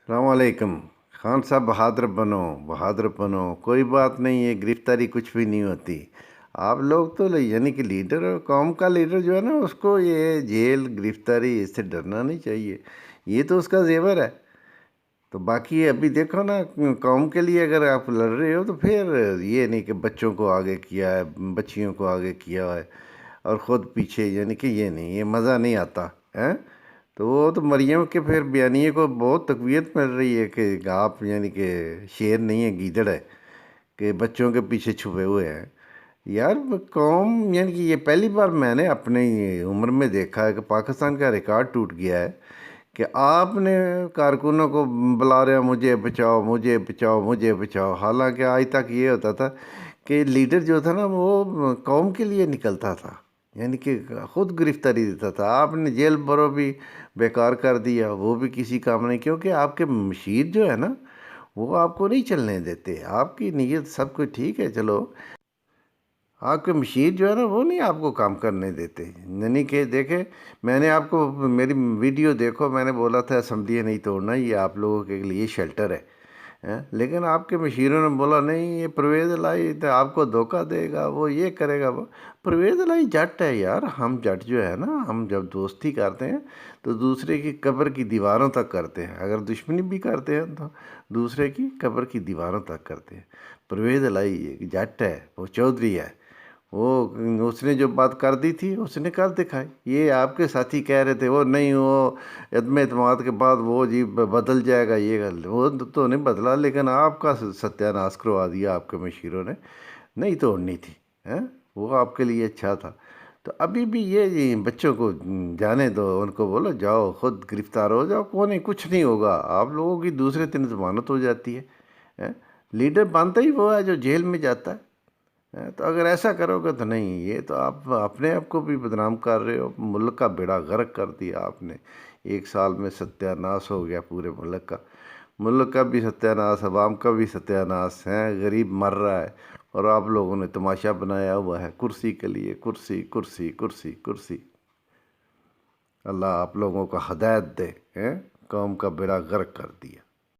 अलैक्म। खान साहब बहादुर बनो, कोई बात नहीं है, गिरफ्तारी कुछ भी नहीं होती। आप लोग तो यानी कि लीडर, कौम का लीडर जो है ना, उसको ये जेल गिरफ्तारी इससे डरना नहीं चाहिए। ये तो उसका जेवर है। तो बाकी अभी देखो ना, कौम के लिए अगर आप लड़ रहे हो तो फिर ये नहीं कि बच्चों को आगे किया है, बच्चियों को आगे किया है और ख़ुद पीछे, यानी कि ये नहीं, ये मज़ा नहीं आता है। तो वो तो मरियम के फिर बयानिए को बहुत तकवीत मिल रही है कि आप यानी कि शेर नहीं है, गीदड़ है, कि बच्चों के पीछे छुपे हुए हैं। यार कौम, यानी कि ये पहली बार मैंने अपने ये उम्र में देखा है कि पाकिस्तान का रिकॉर्ड टूट गया है कि आपने कारकुनों को बुला रहे हो, मुझे बचाओ मुझे बचाओ मुझे बचाओ। हालांकि आज तक ये होता था कि लीडर जो था ना वो कौम के लिए निकलता था, यानी कि ख़ुद गिरफ्तारी देता था। आपने जेल भरो भी बेकार कर दिया, वो भी किसी काम नहीं, क्योंकि आपके मशीर जो है ना वो आपको नहीं चलने देते। आपकी नीयत सब कुछ ठीक है, चलो, आपके मशीर जो है ना वो नहीं आपको काम करने देते। यानी कि देखे, मैंने आपको मेरी वीडियो देखो, मैंने बोला था असम्बली नहीं तोड़ना, ये आप लोगों के लिए शेल्टर है, हैं? लेकिन आपके मशीरों ने बोला नहीं, ये परवेज़ इलाही तो आपको धोखा देगा, वो ये करेगा वो। परवेज़ इलाही जट है यार। हम जट जो है ना, हम जब दोस्ती करते हैं तो दूसरे की कब्र की दीवारों तक करते हैं, अगर दुश्मनी भी करते हैं तो दूसरे की कब्र की दीवारों तक करते हैं। परवेज़ इलाही जट है, वो चौधरी है, वो उसने जो बात कर दी थी उसने कर दिखाई। ये आपके साथी कह रहे थे वो नहीं, वो इत्मीन एतमाद के बाद वो जी बदल जाएगा, ये गल वो तो नहीं बदला, लेकिन आपका सत्यानाश करवा दिया आपके मशीरों ने। नहीं तोड़नी थी, हैं? वो आपके लिए अच्छा था। तो अभी भी ये बच्चों को जाने दो, उनको बोलो जाओ खुद गिरफ्तार हो जाओ, को नहीं, कुछ नहीं होगा। आप लोगों की दूसरे दिन जमानत हो जाती है, हैं? लीडर बनता ही वो है जो जेल में जाता है। तो अगर ऐसा करोगे तो नहीं, ये तो आप अपने आप को भी बदनाम कर रहे हो, मुल्क का बेड़ा गर्क कर दिया आपने। एक साल में सत्यानाश हो गया पूरे मुल्क का। मुल्क का भी सत्यानाश, अवाम का भी सत्यानाश है, गरीब मर रहा है और आप लोगों ने तमाशा बनाया हुआ है कुर्सी के लिए, कुर्सी कुर्सी कुर्सी कुर्सी। अल्लाह आप लोगों को हदायत दे, हैं? कौम का बेड़ा गर्क कर दिया।